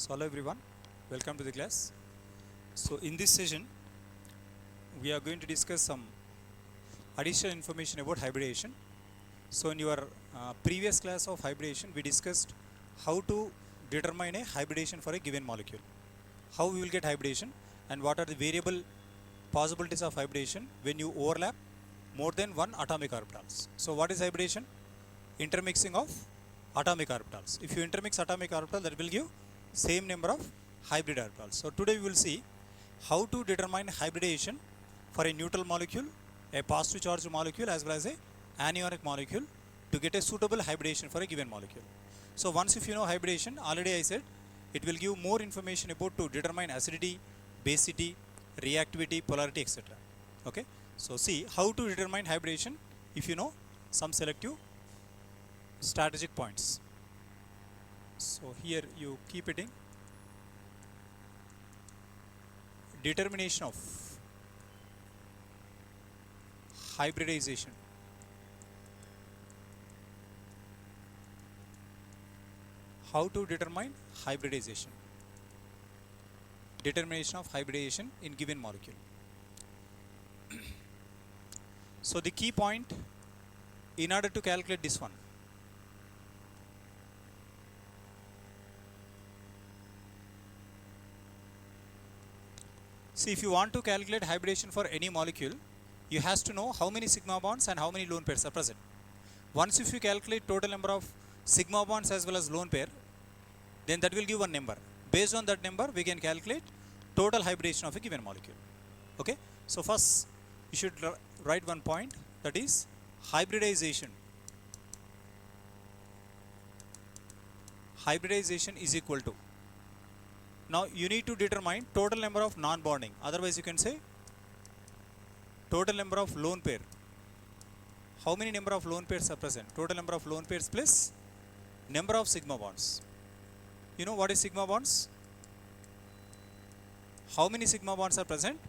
So hello everyone, welcome to the class. So in this session, we are going to discuss some additional information about hybridization. So in your previous class of hybridization, we discussed how to determine a hybridization for a given molecule, how we will get hybridization, and what are the variable possibilities of hybridization when you overlap more than one atomic orbitals. So what is hybridization? Intermixing of atomic orbitals. If you intermix atomic orbital, that will give same number of hybrid orbitals. So today we will see how to determine hybridization for a neutral molecule, a positive charged molecule, as well as a anionic molecule to get a suitable hybridization for a given molecule. So once if you know hybridization, already I said it will give more information about to determine acidity, basicity, reactivity, polarity, etc. Okay. So see how to determine hybridization if you know some selective strategic points. So here you keep it in determination of hybridization. How to determine hybridization? Determination of hybridization in given molecule. So the key point in order to calculate this one, see, if you want to calculate hybridization for any molecule, you has to know how many sigma bonds and how many lone pairs are present. Once if you calculate total number of sigma bonds as well as lone pair, then that will give one number. Based on that number, we can calculate total hybridization of a given molecule. Okay. So first, you should write one point, that is hybridization. Hybridization is equal to. Now you need to determine total number of non-bonding. Otherwise you can say total number of lone pair. How many number of lone pairs are present? Total number of lone pairs plus number of sigma bonds. You know what is sigma bonds? How many sigma bonds are present?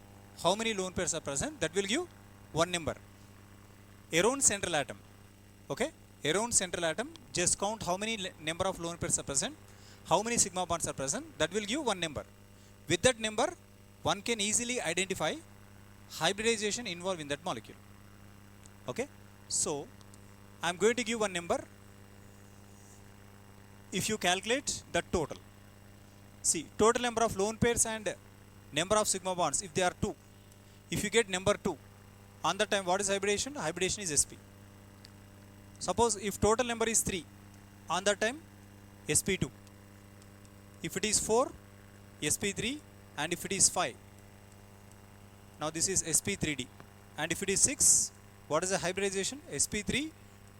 How many lone pairs are present? That will give one number. Around central atom. Okay? Around central atom, just count how many number of lone pairs are present, how many sigma bonds are present, that will give one number. With that number, one can easily identify hybridization involved in that molecule. Okay. So I am going to give one number. If you calculate the total, see, total number of lone pairs and number of sigma bonds, if they are 2, if you get number 2, on that time what is hybridization? Hybridization is sp. Suppose if total number is 3, on that time sp2. If it is 4, sp3, and if it is 5, now this is sp3d, and if it is 6, what is the hybridization? sp3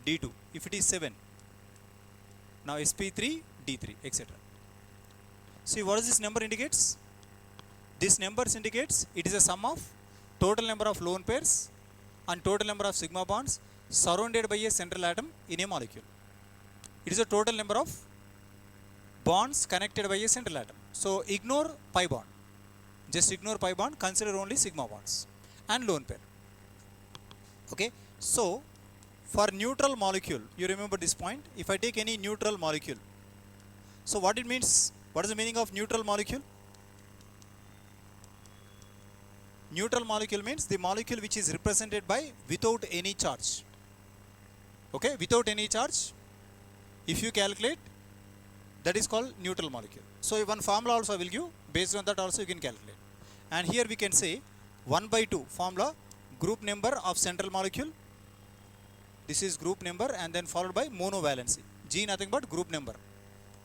d2. If it is 7, now sp3 d3, etc. See, what does this number indicates? This numbers indicates it is a sum of total number of lone pairs and total number of sigma bonds surrounded by a central atom in a molecule. It is a total number of bonds connected by a central atom. So ignore pi bond. Just ignore pi bond, consider only sigma bonds and lone pair. Okay. So for neutral molecule, you remember this point. If I take any neutral molecule, so what it means? What is the meaning of neutral molecule? Neutral molecule means the molecule which is represented by without any charge. Okay, without any charge, if you calculate, that is called neutral molecule. So one formula also I will give, based on that also you can calculate. And here we can say 1/2 formula, group number of central molecule. This is group number, and then followed by monovalency. G nothing but group number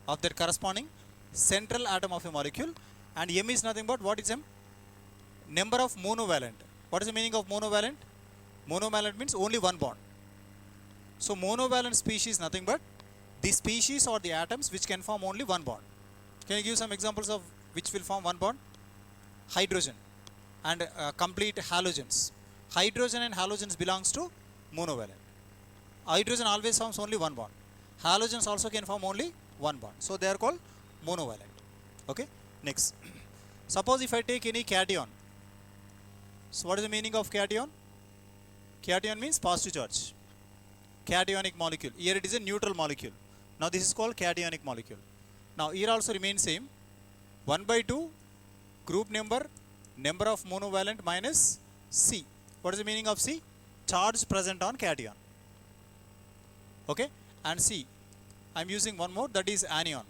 of that corresponding central atom of a molecule, and M is nothing but what is M? Number of monovalent. What is the meaning of monovalent? Monovalent means only one bond. So monovalent species nothing but the species or the atoms which can form only one bond. Can you give some examples of which will form one bond? Hydrogen and complete halogens. Hydrogen and halogens belongs to monovalent. Hydrogen always forms only one bond. Halogens also can form only one bond. So they are called monovalent. Okay. Next. Suppose if I take any cation. So what is the meaning of cation? Cation means positive charge. Cationic molecule. Here it is a neutral molecule. Now this is called cationic molecule. Now here also remains same. 1 by 2 group number, number of monovalent minus C. What is the meaning of C? Charge present on cation. Okay, and C, I am using one more, that is anion.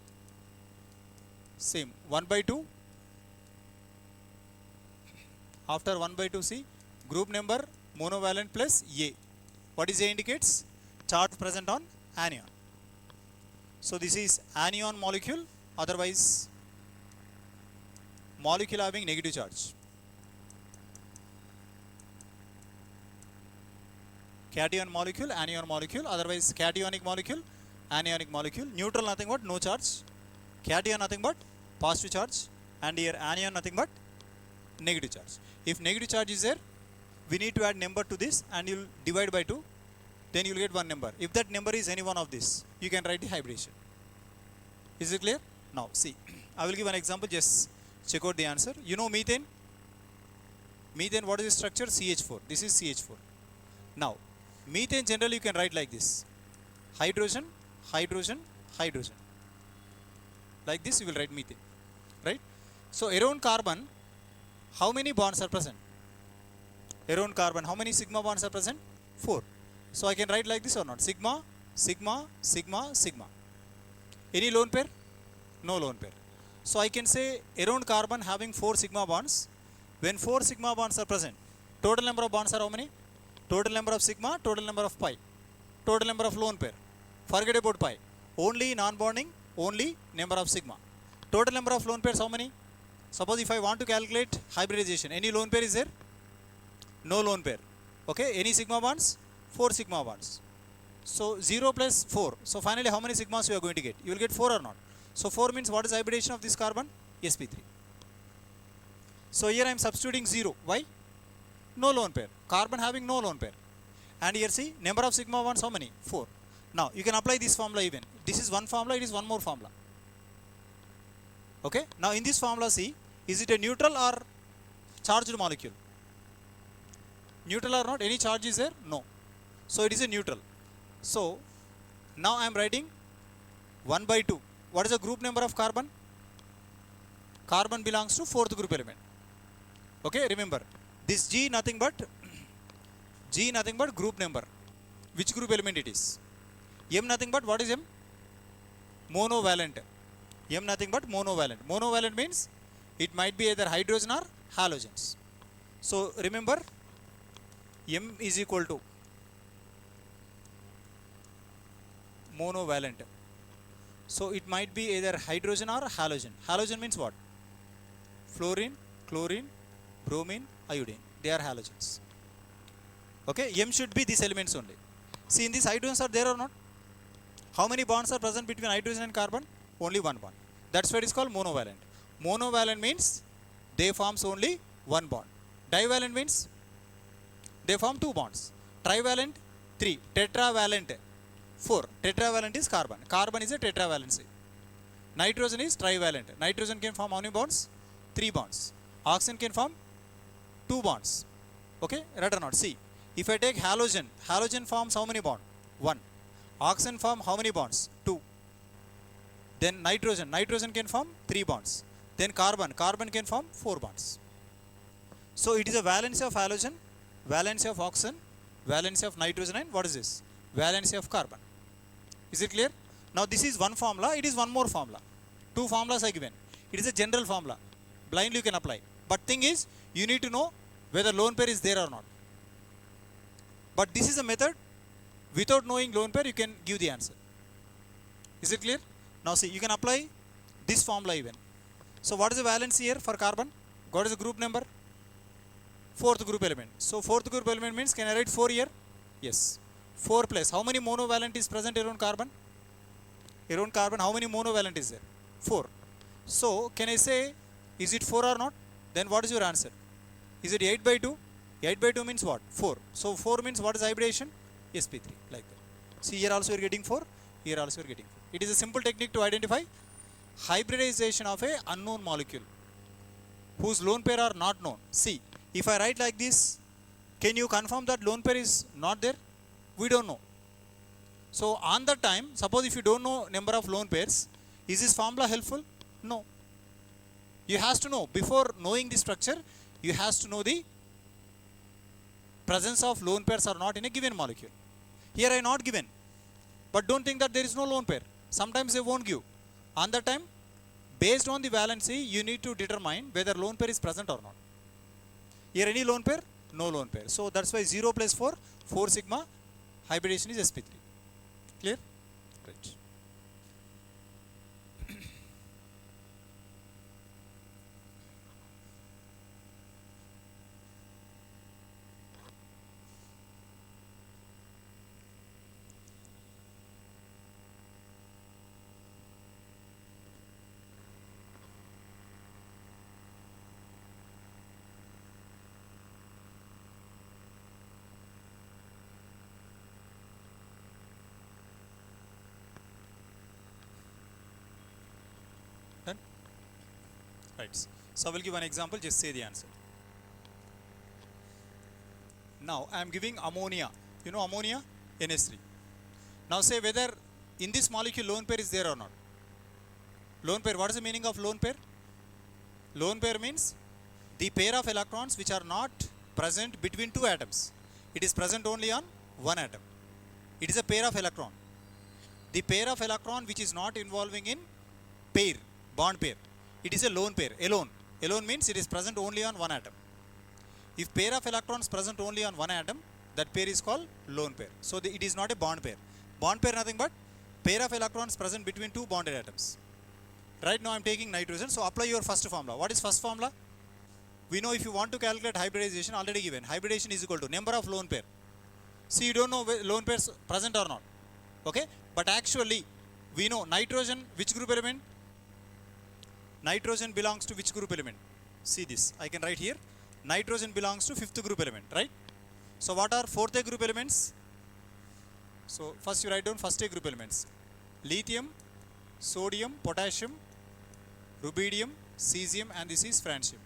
Same, 1 by 2, after 1 by 2 C, group number monovalent plus A. What is A indicates? Charge present on anion. So this is anion molecule, otherwise molecule having negative charge. Cation molecule, anion molecule, otherwise cationic molecule, anionic molecule. Neutral nothing but no charge. Cation nothing but positive charge, and here anion nothing but negative charge. If negative charge is there, we need to add number to this, and you'll divide by 2, then you'll get one number. If that number is any one of this, you can write the hybridization. Is it clear? Now see, I will give an example, just check out the answer. You know methane? Methane, what is the structure? CH4. This is CH4. Now, methane generally you can write like this: hydrogen, hydrogen, hydrogen. Like this you will write methane, right? So around carbon, how many bonds are present? Around carbon, how many sigma bonds are present? 4. So I can write like this or not? Sigma, sigma, sigma, sigma. Any lone pair? No lone pair. So I can say around carbon having 4 sigma bonds. When 4 sigma bonds are present, total number of bonds are how many? Total number of sigma, total number of pi, total number of lone pair. Forget about pi. Only non-bonding, only number of sigma. Total number of lone pairs how many? Suppose if I want to calculate hybridization, any lone pair is there? No lone pair. Okay, any sigma bonds? 4 sigma bonds. So 0 plus 4. So finally how many sigmas you are going to get? You will get 4 or not? So 4 means what is hybridization of this carbon? sp3. So here I am substituting 0. Why? No lone pair. Carbon having no lone pair. And here see, number of sigma bonds how many? 4. Now you can apply this formula even. This is one formula, it is one more formula. Okay. Now in this formula see, is it a neutral or charged molecule? Neutral or not? Any charge is there? No. So it is a neutral. So now I am writing 1 by 2. What is the group number of carbon? Carbon belongs to 4th group element. Okay, remember this G nothing but group number. Which group element it is? M nothing but what is M? Monovalent. M nothing but monovalent. Monovalent means it might be either hydrogen or halogens. So remember, M is equal to monovalent. So it might be either hydrogen or halogen. Halogen means what? Fluorine, chlorine, bromine, iodine. They are halogens. Okay, M should be these elements only. See, in these hydrogens are there or not? How many bonds are present between hydrogen and carbon? Only one bond. That's why it is called monovalent. Monovalent means they forms only one bond. Divalent means they form 2 bonds. Trivalent 3. Tetravalent 4. Tetravalent is carbon. Carbon is a tetravalency. Nitrogen is trivalent. Nitrogen can form how many bonds? 3 bonds. Oxygen can form 2 bonds. Okay, right or not? See, if I take halogen, halogen forms how many bonds? 1. Oxygen form how many bonds? 2. Then nitrogen, nitrogen can form 3 bonds. Then carbon, carbon can form 4 bonds. So it is a valency of halogen, valency of oxygen, valency of nitrogen, and what is this? Valency of carbon. Is it clear? Now this is one formula, it is one more formula. 2 formulas are given. It is a general formula. Blindly you can apply. But thing is, you need to know whether lone pair is there or not. But this is a method, without knowing lone pair, you can give the answer. Is it clear? Now see, you can apply this formula even. So what is the valency here for carbon? What is the group number? 4th group element. So 4th group element means, can I write 4 here? Yes. 4 plus. How many monovalent is present around carbon? Around carbon, how many monovalent is there? 4. So can I say, is it 4 or not? Then what is your answer? Is it 8 by 2? 8 by 2 means what? 4. So 4 means what is hybridization? sp3. Like that. See, here also you are getting 4. Here also you are getting 4. It is a simple technique to identify hybridization of a unknown molecule whose lone pair are not known. See, if I write like this, can you confirm that lone pair is not there? We don't know. So on that time, suppose if you don't know number of lone pairs, is this formula helpful? No. You has to know, before knowing the structure, you has to know the presence of lone pairs or not in a given molecule. Here I not given, but don't think that there is no lone pair. Sometimes they won't give. On that time, based on the valency, you need to determine whether lone pair is present or not. Here any lone pair? No lone pair. So that's why 0 plus 4, 4 sigma, hybridization is sp3. Clear? Right. Done? Right. So I will give one example, just say the answer. Now I am giving ammonia. You know ammonia? NH3. Now say whether in this molecule lone pair is there or not. Lone pair, what is the meaning of lone pair? Lone pair means the pair of electrons which are not present between two atoms. It is present only on one atom. It is a pair of electron. The pair of electron which is not involving in pair, bond pair. It is a lone pair, alone. Alone means it is present only on one atom. If pair of electrons present only on one atom, that pair is called lone pair. So it is not a bond pair. Bond pair nothing but pair of electrons present between two bonded atoms. Right now I am taking nitrogen, so apply your first formula. What is first formula? We know if you want to calculate hybridization, already given. Hybridization is equal to number of lone pair. See, you don't know lone pairs present or not. Okay? But actually, we know nitrogen, which group element? Nitrogen belongs to which group element? See this, I can write here. Nitrogen belongs to fifth group element, right? So what are fourth A group elements? So first you write down first A group elements. Lithium, sodium, potassium, rubidium, cesium, and this is francium.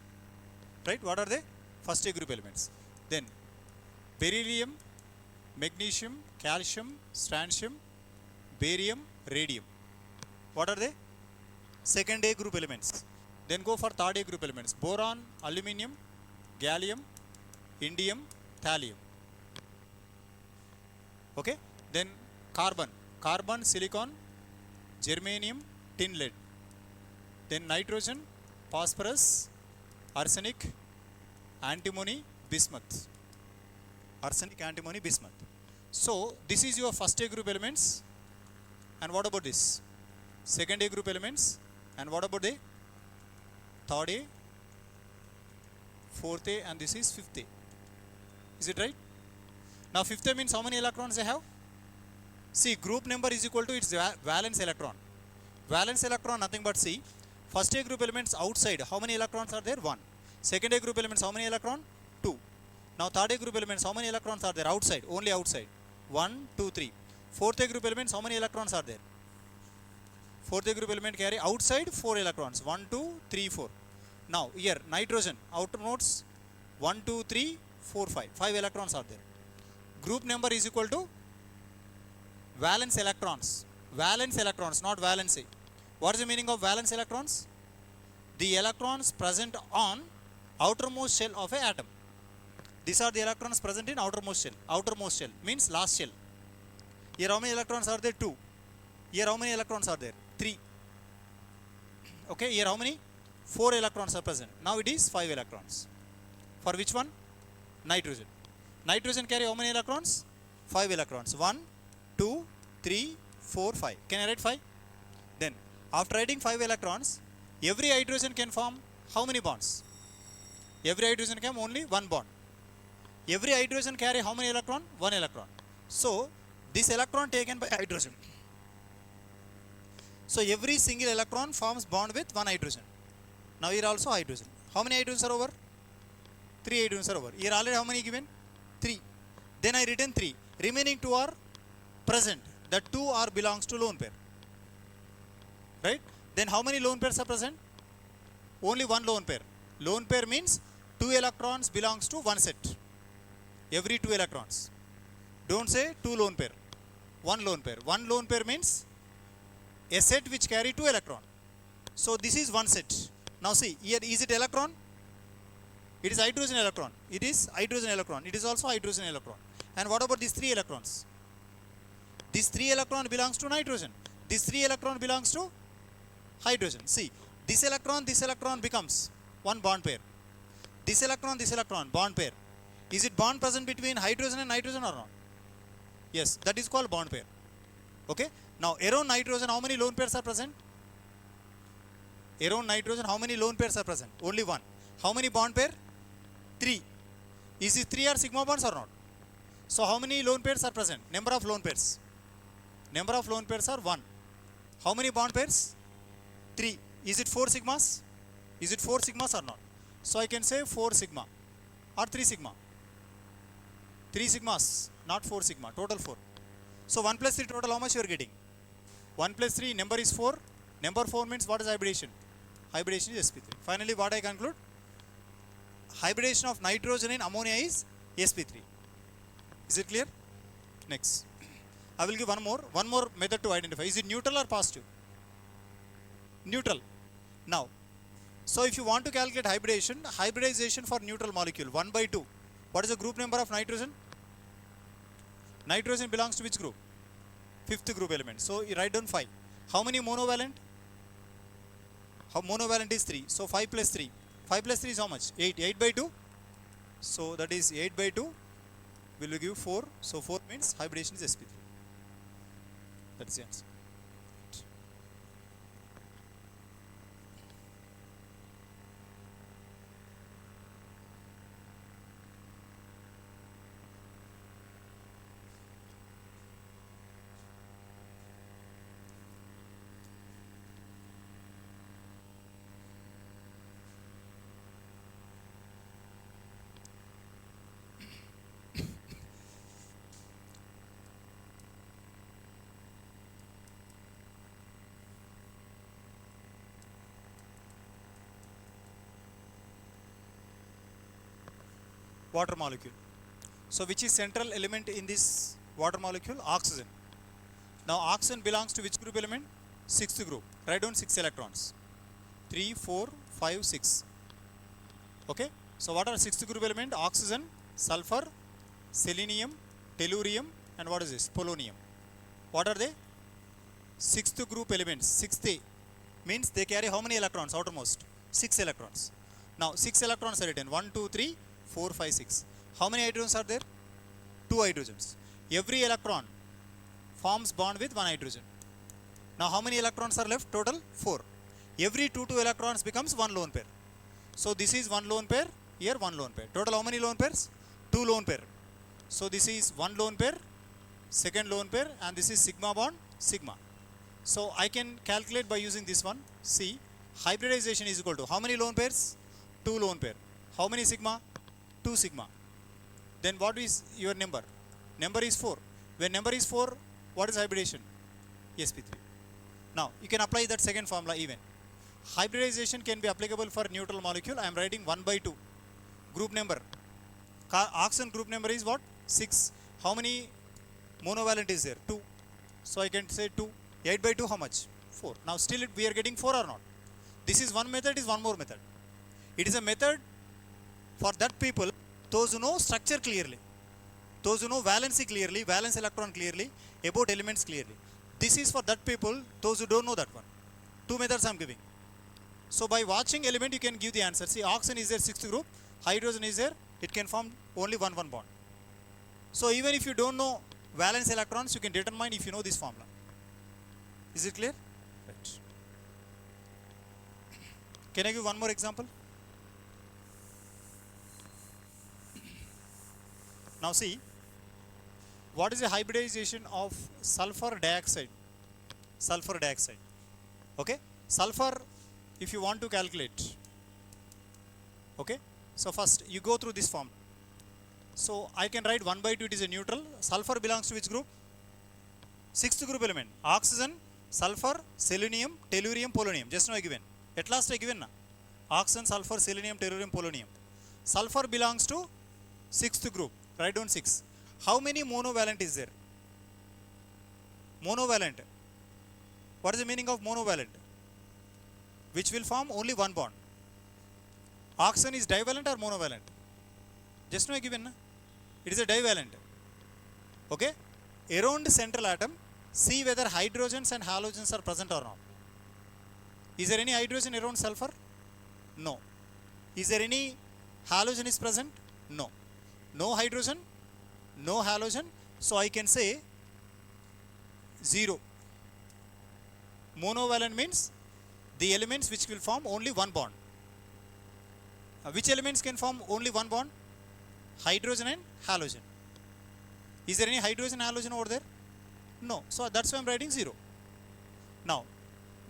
Right? What are they? First A group elements. Then beryllium, magnesium, calcium, strontium, barium, radium. What are they? Second A group elements. Then go for third A group elements. Boron, aluminium, gallium, indium, thallium. Okay? Then carbon. Carbon, silicon, germanium, tin lead. Then nitrogen, phosphorus, arsenic, antimony, bismuth. Arsenic, antimony, bismuth. So this is your first A group elements. And what about this? Second A group elements. And what about the third A, fourth A, and this is fifth A. Is it right? Now fifth A means how many electrons they have? See, group number is equal to its valence electron. Valence electron nothing but see. First A group elements outside, how many electrons are there? 1. Second A group elements, how many electron? 2. Now third A group elements, how many electrons are there? Outside, only outside. 1, 2, 3. Fourth A group elements, how many electrons are there? Fourth A group element carry outside 4 electrons. 1, 2, 3, 4. Now here nitrogen, outer nodes 1, 2, 3, 4, 5. 5 electrons are there. Group number is equal to valence electrons. Valence electrons, not valency. What is the meaning of valence electrons? The electrons present on outermost shell of an atom. These are the electrons present in outermost shell. Outermost shell means last shell. Here how many electrons are there? 2. Here how many electrons are there? 3. Okay, here how many? 4 electrons are present. Now it is 5 electrons. For which one? Nitrogen. Nitrogen carry how many electrons? 5 electrons. 1, 2, 3, 4, 5. Can I write 5? Then after writing 5 electrons, every hydrogen can form how many bonds? Every hydrogen can only one bond. Every hydrogen carry how many electron? 1 electron. So this electron taken by hydrogen. So every single electron forms bond with one hydrogen. Now here also hydrogen. How many hydrogens are over? 3 hydrogens are over. Here already how many given? 3. Then I written 3. Remaining 2 are present. The 2 are belongs to lone pair. Right? Then how many lone pairs are present? Only one lone pair. Lone pair means 2 electrons belongs to one set. Every 2 electrons. Don't say 2 lone pair. One lone pair. One lone pair means a set which carry 2 electrons. So this is one set. Now see, here is it electron? It is hydrogen electron. It is hydrogen electron. It is also hydrogen electron. And what about these 3 electrons? This 3 electron belongs to nitrogen. This 3 electron belongs to hydrogen. See, this electron becomes one bond pair. This electron, bond pair. Is it bond present between hydrogen and nitrogen or not? Yes, that is called bond pair. Okay. Now around nitrogen, how many lone pairs are present? Around nitrogen, how many lone pairs are present? Only one. How many bond pair? 3. Is it 3 are sigma bonds or not? So how many lone pairs are present? Number of lone pairs. Number of lone pairs are 1. How many bond pairs? 3. Is it 4 sigmas? Is it 4 sigmas or not? So I can say 4 sigma or 3 sigma. 3 sigmas, not 4 sigma. Total 4. So 1 plus 3 total, how much you are getting? 1 plus 3, number is 4. Number 4 means what is hybridization? Hybridization is sp3. Finally, what I conclude? Hybridization of nitrogen in ammonia is sp3. Is it clear? Next. I will give one more method to identify. Is it neutral or positive? Neutral. Now, so if you want to calculate hybridization for neutral molecule, 1 by 2. What is the group number of nitrogen? Nitrogen belongs to which group? 5th group element. So you write down 5. How many monovalent? Monovalent is 3. So 5 plus 3. 5 plus 3 is how much? 8. 8 by 2. So that is 8 by 2 will give 4. So 4 means hybridization is sp3. That is the answer. Water molecule. So which is central element in this water molecule? Oxygen. Now oxygen belongs to which group element? 6th group. Write down 6 electrons. 3, 4, 5, 6. Okay. So what are 6th group element? Oxygen, sulfur, selenium, tellurium, and what is this? Polonium. What are they? 6th group elements. 6th A means they carry how many electrons outermost? 6 electrons. Now 6 electrons are written. 1, 2, 3, 4, 5, 6. How many hydrogens are there? 2 hydrogens. Every electron forms bond with 1 hydrogen. Now how many electrons are left? Total 4. Every 2 electrons becomes 1 lone pair. So this is 1 lone pair, here 1 lone pair. Total how many lone pairs? 2 lone pair. So this is 1 lone pair, second lone pair, and this is sigma bond, sigma. So I can calculate by using this one. See, hybridization is equal to how many lone pairs? 2 lone pair. How many sigma? 2 sigma. Then what is your number? Number is 4. When number is 4, what is hybridization? sp3. Now you can apply that second formula even. Hybridization can be applicable for neutral molecule. I am writing 1 by 2. Group number. Oxygen group number is what? 6. How many monovalent is there? 2. So I can say 2. 8 by 2 how much? 4. Now still we are getting 4 or not? This is one method, is one more method. It is a method for that people, those who know structure clearly, those who know valency clearly, valence electron clearly, about elements clearly. This is for that people, those who don't know that one. 2 methods I am giving. So by watching element you can give the answer. See, oxygen is there 6th group, hydrogen is there, it can form only 1 bond. So even if you don't know valence electrons, you can determine if you know this formula. Is it clear? Right. Can I give one more example? Now see, what is the hybridization of sulfur dioxide? Sulfur dioxide. Okay. Sulfur, if you want to calculate. Okay. So first you go through this form. So I can write 1 by 2, it is a neutral. Sulfur belongs to which group? 6th group element. Oxygen, sulfur, selenium, tellurium, polonium. Just now I given. At last I given na. Oxygen, sulfur, selenium, tellurium, polonium. Sulfur belongs to 6th group. Write down 6. How many monovalent is there? Monovalent. What is the meaning of monovalent? Which will form only 1 bond. Oxygen is divalent or monovalent? Just now given, na? It is a divalent. Okay? Around the central atom, see whether hydrogens and halogens are present or not. Is there any hydrogen around sulfur? No. Is there any halogen is present? No. No hydrogen, no halogen. So I can say 0. Monovalent means the elements which will form only one bond. Which elements can form only one bond? Hydrogen and halogen. Is there any hydrogen halogen over there? No. So that's why I'm writing 0. Now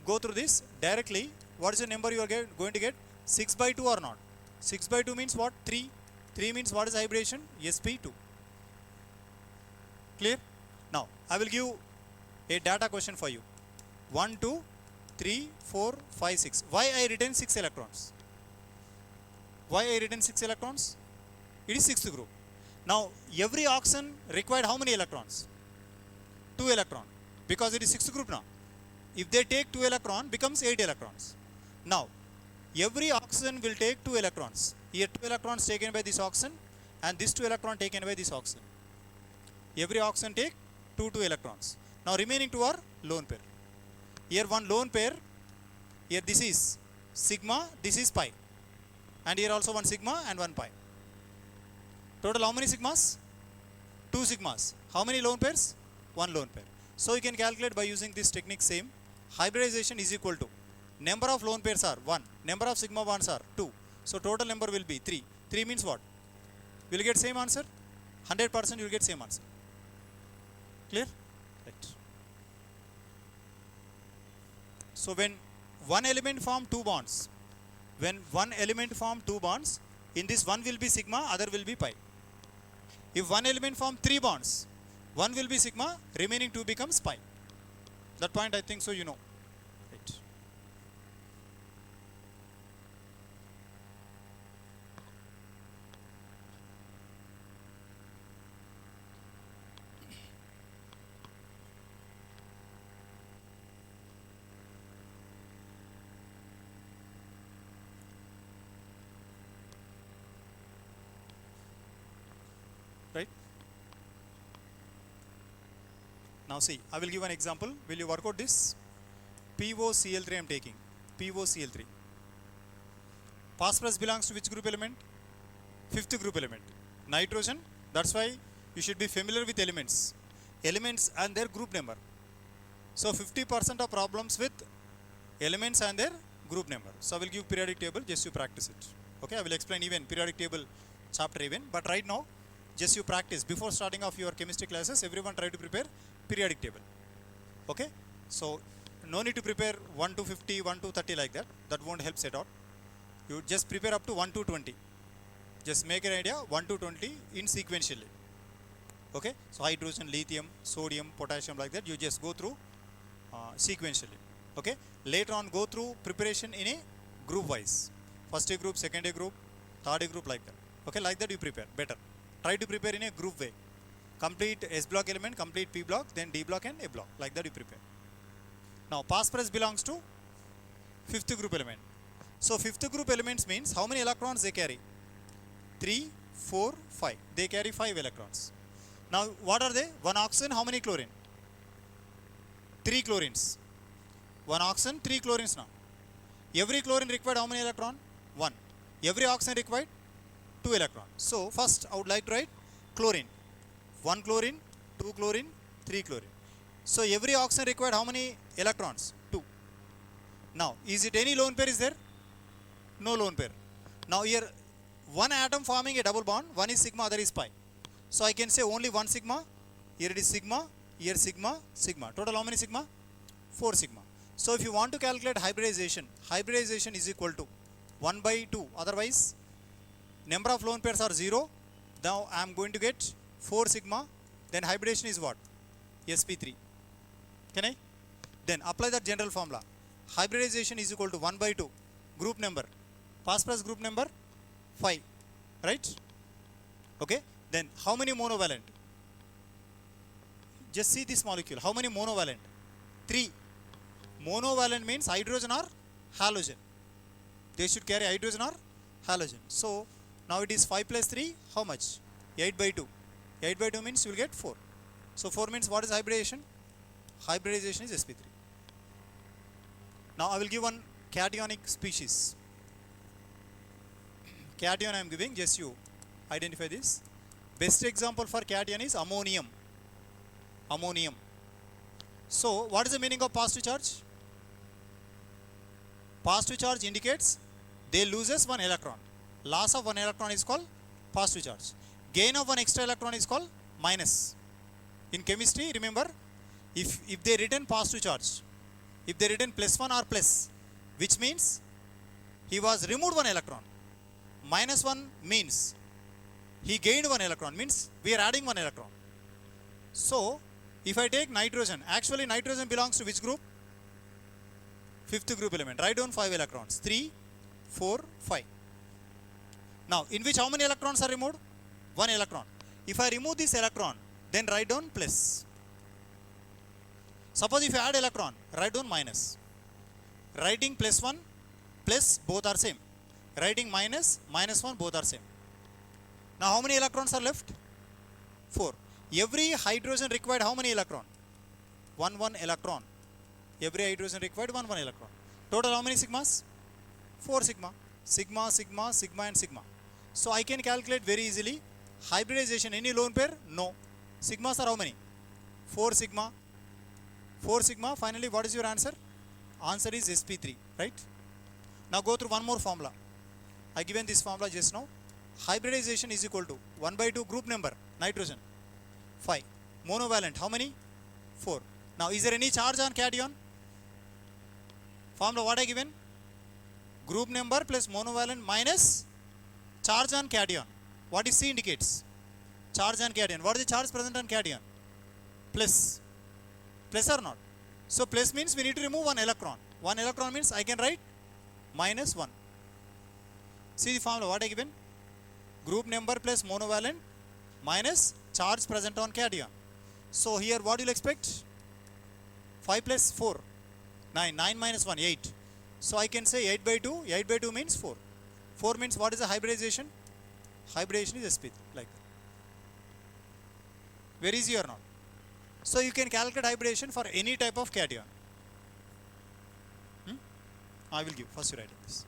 go through this directly. What is the number you are going to get? 6 by 2 or not? 6 by 2 means what? 3. 3 means what is hybridization? sp2. Clear? Now I will give a data question for you. 1, 2, 3, 4, 5, 6. Why I written 6 electrons? Why I written 6 electrons? It is 6th group. Now every oxygen required how many electrons? 2 electron. Because it is 6th group now. If they take 2 electron, becomes 8 electrons. Now every oxygen will take 2 electrons. Here 2 electrons taken by this oxygen and this 2 electron taken by this oxygen. Every oxygen take 2 electrons. Now remaining 2 are lone pair. Here one lone pair. Here this is sigma, this is pi. And here also one sigma and one pi. Total how many sigmas? 2 sigmas. How many lone pairs? 1 lone pair. So you can calculate by using this technique same. Hybridization is equal to number of lone pairs are 1. Number of sigma bonds are 2. So total number will be 3. 3 means what? Will get same answer? 100% you will get same answer. Clear? Right. So when one element form 2 bonds, when one element form 2 bonds, in this one will be sigma, other will be pi. If one element form 3 bonds, one will be sigma, remaining 2 becomes pi. That point I think so you know. Right. Right. Now see, I will give an example. Will you work out this? POCl3 I am taking. POCl3. Phosphorus belongs to which group element? 5th group element. Nitrogen. That's why you should be familiar with elements. Elements and their group number. So 50% of problems with elements and their group number. So I will give periodic table, just you practice it. Okay, I will explain even periodic table chapter even. But right now, just you practice. Before starting off your chemistry classes, everyone try to prepare periodic table. Okay, so no need to prepare 1 to 50, 1 to 30 like that. That won't help set out. You just prepare up to 1 to 20. Just make an idea 1 to 20 in sequentially. Okay, so hydrogen, lithium, sodium, potassium like that. You just go through sequentially. Okay, later on go through preparation in a group wise. First a group, second a group, third a group like that. Okay, like that you prepare better. Try to prepare in a group way. Complete S block element, complete P block, then D block and A block. Like that you prepare. Now phosphorus belongs to 5th group element. So 5th group elements means how many electrons they carry? 3, 4, 5. They carry 5 electrons. Now what are they? One oxygen, how many chlorine? 3 chlorines. One oxygen, 3 chlorines now. Every chlorine required how many electron? 1. Every oxygen required 2 electrons. So first I would like to write chlorine. 1 chlorine, 2 chlorine, 3 chlorine. So every oxygen required how many electrons? 2. Now is it any lone pair is there? No lone pair. Now here one atom forming a double bond, one is sigma, other is pi. So I can say only one sigma. Here it is sigma, here sigma, sigma. Total how many sigma? 4 sigma. So if you want to calculate hybridization, hybridization is equal to 1 by 2. Otherwise number of lone pairs are 0. Now I am going to get 4 sigma. Then hybridization is what? sp3. Can I? Then apply that general formula. Hybridization is equal to 1 by 2. Group number. Phosphorus group number 5. Right? Okay. Then how many monovalent? Just see this molecule. How many monovalent? 3. Monovalent means hydrogen or halogen. They should carry hydrogen or halogen. So now it is 5 plus 3, how much? 8 by 2. 8 by 2 means you will get 4. So 4 means what is hybridization? Hybridization is sp3. Now I will give one cationic species. Cation I am giving, just you identify this. Best example for cation is ammonium. Ammonium. So what is the meaning of positive charge? Positive charge indicates they loses one electron. Loss of one electron is called positive charge. Gain of one extra electron is called minus. In chemistry, remember, if they written positive charge, if they written plus 1 or plus, which means he was removed one electron. Minus 1 means he gained one electron, means we are adding one electron. So if I take nitrogen, actually nitrogen belongs to which group? Fifth group element. Write down 5 electrons. 3, 4, 5. Now in which how many electrons are removed? 1 electron. If I remove this electron, then write down plus. Suppose if I add electron, write down minus. Writing plus 1, plus, both are same. Writing minus, minus 1, both are same. Now how many electrons are left? 4. Every hydrogen required how many electron? 1 electron. Every hydrogen required 1 electron. Total how many sigmas? 4 sigma. Sigma, sigma, sigma and sigma. So I can calculate very easily. Hybridization, any lone pair? No. Sigmas are how many? 4 sigma. 4 sigma. Finally, what is your answer? Answer is sp3, right? Now go through one more formula. I given this formula just now. Hybridization is equal to 1 by 2 group number, nitrogen, 5. Monovalent, how many? 4. Now is there any charge on cation? Formula what I given? Group number plus monovalent minus charge on cation. What is C indicates? Charge on cation. What is the charge present on cation? Plus. Plus or not? So plus means we need to remove 1 electron. 1 electron means I can write minus 1. See the formula what I given? Group number plus monovalent minus charge present on cation. So here what you will expect? 5 plus 4, 9. 9 minus 1, 8. So I can say 8 by 2. 8 by 2 means 4. 4 means what is the hybridization? Hybridization is sp3, like that. Very easy or not? So you can calculate hybridization for any type of cation. I will give. First you write this.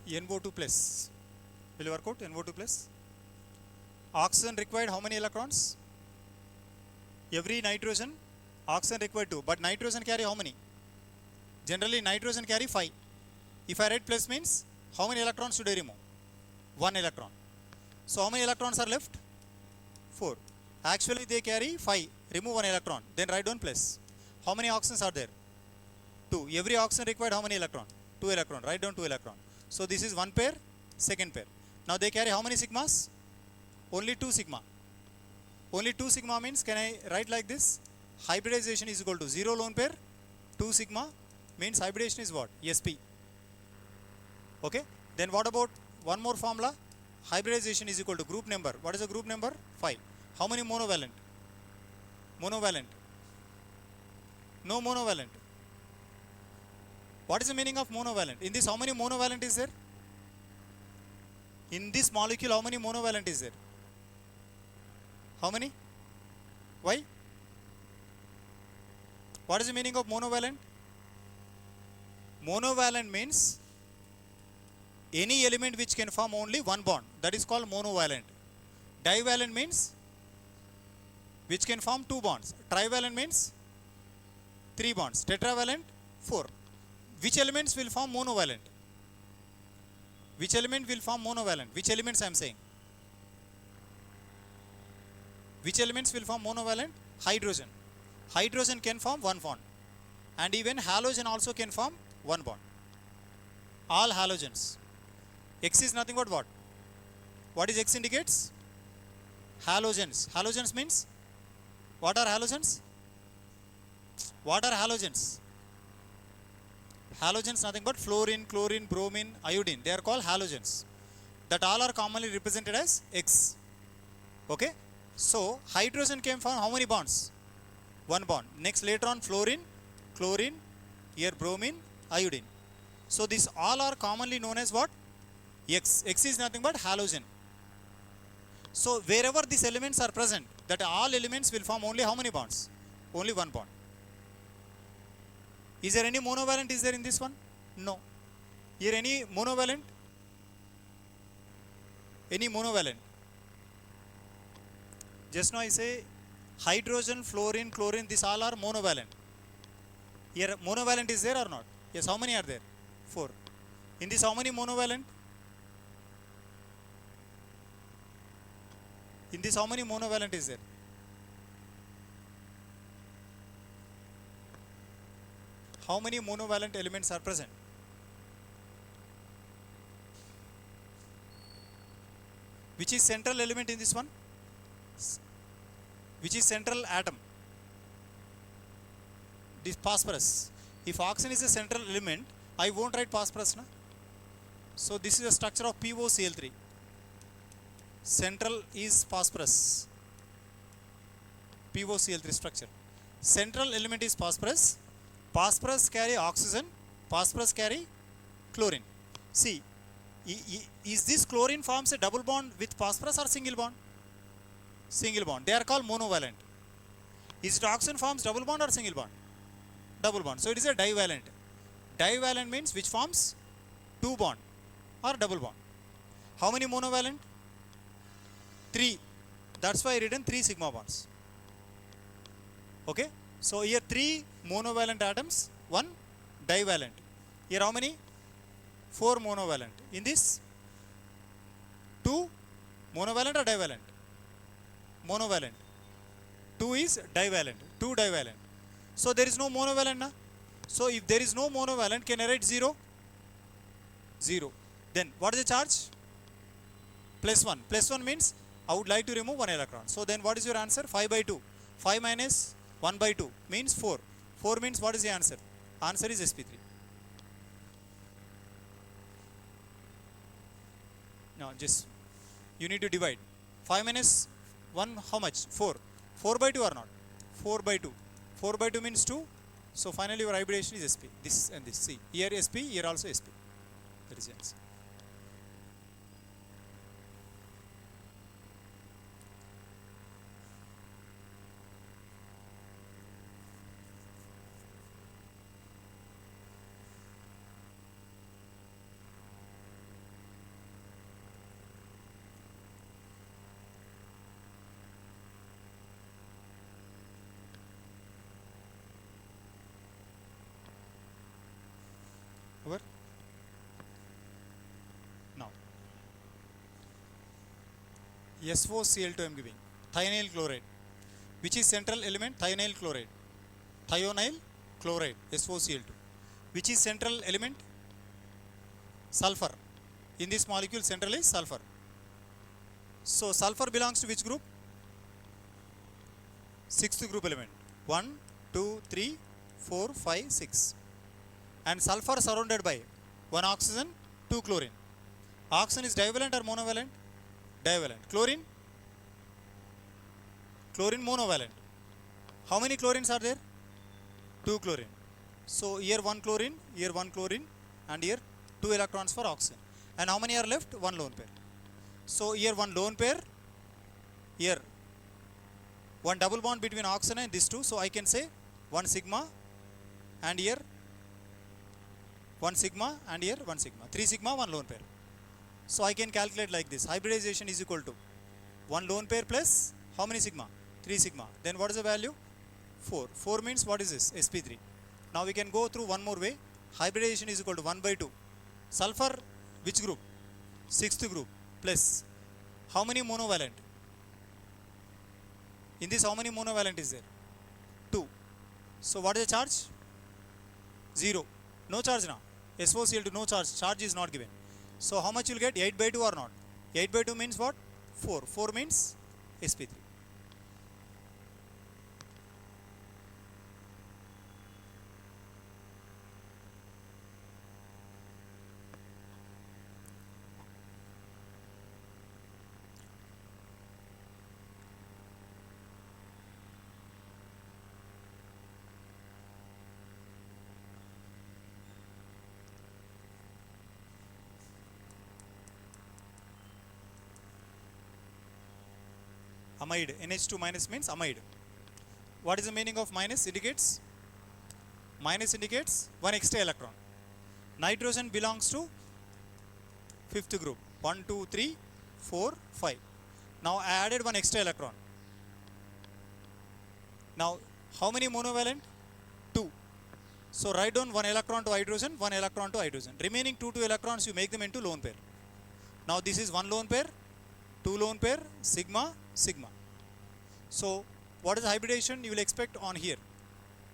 NO2 plus. Will you work out NO2 plus? Oxygen required how many electrons? Every nitrogen, oxygen required 2. But nitrogen carry how many? Generally nitrogen carry 5. If I write plus means how many electrons should I remove? 1 electron. So how many electrons are left? 4. Actually they carry 5. Remove 1 electron. Then write down plus. How many oxygens are there? 2. Every oxygen required how many electron? 2 electron. Write down 2 electron. So this is one pair, second pair. Now they carry how many sigmas? Only 2 sigma. Only 2 sigma means can I write like this? Hybridization is equal to 0 lone pair, 2 sigma means hybridization is what? Sp. Okay. Then what about one more formula? Hybridization is equal to group number. What is the group number? 5. How many monovalent? Monovalent. No monovalent. What is the meaning of monovalent? In this how many monovalent is there? In this molecule how many monovalent is there? How many? Why? What is the meaning of monovalent? Monovalent means any element which can form only one bond. That is called monovalent. Divalent means which can form 2 bonds. Trivalent means 3 bonds. Tetravalent 4. Which elements will form monovalent? Which element will form monovalent? Which elements I am saying? Which elements will form monovalent? Hydrogen. hydrogen can form one bond, and even halogen also can form one bond. All halogens. X is nothing but what? What is X indicates? Halogens. Halogens means, what are halogens? What are halogens? Halogens nothing but fluorine, chlorine, bromine, iodine. They are called halogens. That all are commonly represented as X. Okay. So hydrogen can form how many bonds? One bond. Next later on fluorine, chlorine, here bromine, iodine. So these all are commonly known as what? X. X is nothing but halogen. So wherever these elements are present, that all elements will form only how many bonds? Only one bond. Is there any monovalent is there in this one? No. Here any monovalent? Any monovalent? Just now I say hydrogen, fluorine, chlorine, these all are monovalent. Here monovalent is there or not? Yes, how many are there? 4. In this how many monovalent? In this how many monovalent is there? How many monovalent elements are present? Which is central element in this one? Which is central atom? This phosphorus. If oxygen is a central element, I won't write phosphorus. Na? So this is a structure of POCl3. Central is phosphorus. POCl3 structure. Central element is phosphorus. Phosphorus carry oxygen. Phosphorus carry chlorine. See, is this chlorine forms a double bond with phosphorus or single bond? Single bond. They are called monovalent. Is it oxygen forms double bond or single bond? Double bond. So it is a divalent. Divalent means which forms two bond or double bond. How many monovalent? 3. That's why I written 3 sigma bonds. Okay. So here 3 monovalent atoms, 1 divalent. Here how many? 4 monovalent. In this 2 monovalent or divalent? Monovalent. 2 is divalent. 2 divalent. So there is no monovalent. Na? So if there is no monovalent, can I write 0? 0. Then what is the charge? +1. +1 means I would like to remove 1 electron. So then what is your answer? 5 by 2. 5 minus 1 by 2 means 4. 4 means what is the answer? Answer is sp3. Now just you need to divide. 5 minus 1 how much? 4. 4 by 2 or not? 4 by 2. 4 by 2 means 2. So finally your hybridization is sp. This and this. See, here sp, here also sp. That is the answer. Over. Now SOCl2 I am giving. Thionyl chloride. Which is central element? Thionyl chloride. Thionyl chloride. SOCl2. Which is central element? Sulfur. In this molecule central is sulfur. So sulfur belongs to which group? 6th group element. 1, 2, 3, 4, 5, 6. And sulfur surrounded by 1 oxygen, 2 chlorine. Oxygen is divalent or monovalent? Divalent. Chlorine? Chlorine monovalent. How many chlorines are there? 2 chlorine. So here 1 chlorine, here 1 chlorine, and here 2 electrons for oxygen. And how many are left? 1 lone pair. So here 1 lone pair, here 1 double bond between oxygen and these 2. So I can say 1 sigma, and here 1 sigma, and here 1 sigma. 3 sigma, 1 lone pair. So I can calculate like this. Hybridization is equal to 1 lone pair plus how many sigma? 3 sigma. Then what is the value? 4. 4 means what is this? sp3. Now we can go through one more way. Hybridization is equal to 1 by 2. Sulfur, which group? 6th group, plus how many monovalent? In this how many monovalent is there? 2. So what is the charge? 0. No charge now. SOCl2 no charge. Charge is not given. So how much you will get? 8 by 2 or not? 8 by 2 means what? 4. 4 means sp3. Amide. NH2 minus means amide. What is the meaning of minus? Minus indicates one extra electron. Nitrogen belongs to fifth group. 1, 2, 3, 4, 5. Now I added one extra electron. Now how many monovalent? 2. So write down one electron to hydrogen, one electron to hydrogen. Remaining 2 electrons you make them into lone pair. Now this is one lone pair, 2 lone pair, sigma, sigma. So what is the hybridization you will expect on here?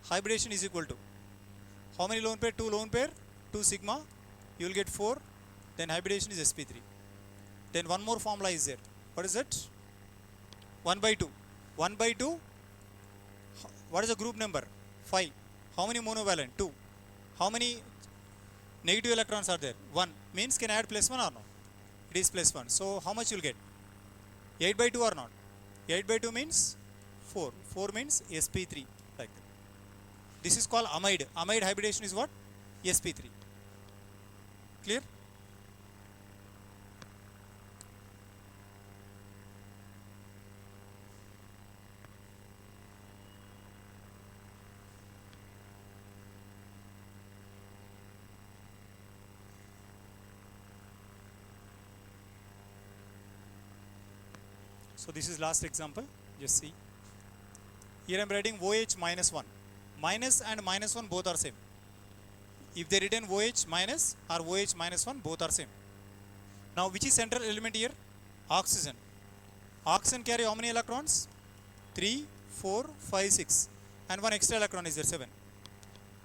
Hybridization is equal to how many lone pair? 2 lone pair, 2 sigma, you will get 4. Then hybridization is sp3. Then one more formula is there. What is that? 1 by 2. 1 by 2. What is the group number? 5. How many monovalent? 2. How many negative electrons are there? 1. Means can I add plus 1 or no? It is plus 1. So how much you will get? 8 by 2 or not? 8 by 2 means 4. 4 means sp3. Like that. This is called amide. Amide hybridization is what? sp3. Clear? So this is last example. Just see. Here I am writing OH minus 1. Minus and minus 1 both are same. If they written OH minus or OH minus 1 both are same. Now which is central element here? Oxygen. Oxygen carry how many electrons? 3, 4, 5, 6. And one extra electron is there, 7.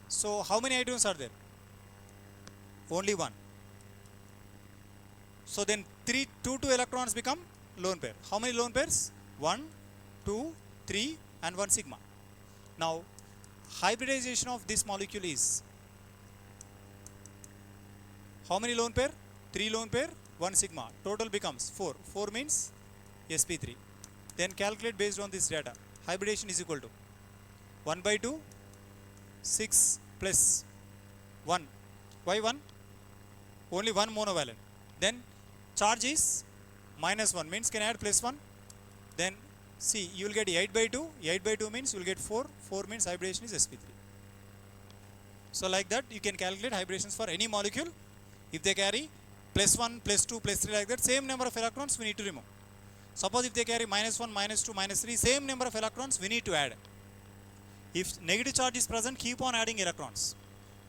So how many hydrogens are there? Only one. So then 2 electrons become lone pair. How many lone pairs? 1, 2, 3 and 1 sigma. Now hybridization of this molecule is how many lone pair? 3 lone pair, 1 sigma. Total becomes 4. 4 means sp3. Then calculate based on this data. Hybridization is equal to 1 by 2, 6 plus 1. Why 1? Only one monovalent. Then charge is minus 1 means can I add plus 1? Then see, you will get 8 by 2. 8 by 2 means you will get 4. 4 means hybridization is sp3. So like that you can calculate hybridations for any molecule. If they carry plus 1, plus 2, plus 3 like that, same number of electrons we need to remove. Suppose if they carry minus 1, minus 2, minus 3, same number of electrons we need to add. If negative charge is present, keep on adding electrons.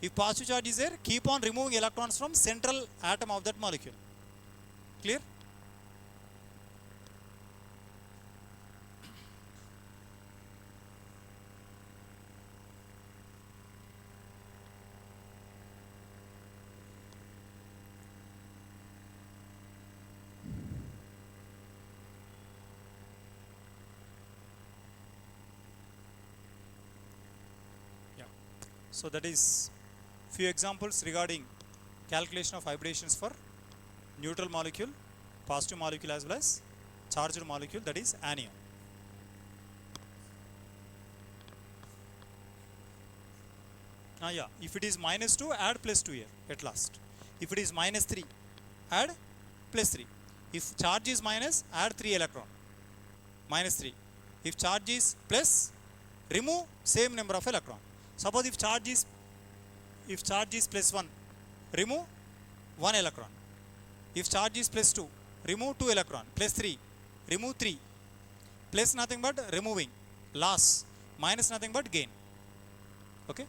If positive charge is there, keep on removing electrons from central atom of that molecule. Clear? So that is few examples regarding calculation of hybridations for neutral molecule, positive molecule as well as charged molecule, that is anion. If it is minus 2, add plus 2 here at last. If it is minus 3, add plus 3. If charge is minus, add 3 electron. Minus 3. If charge is plus, remove same number of electron. Suppose if charge is plus 1, remove 1 electron. If charge is plus 2, remove 2 electron. Plus 3, remove 3. Plus nothing but removing, loss. Minus nothing but gain. Okay.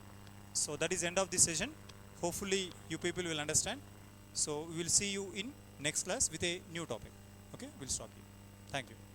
So that is end of this session. Hopefully you people will understand. So we will see you in next class with a new topic. Okay. We'll stop here. Thank you.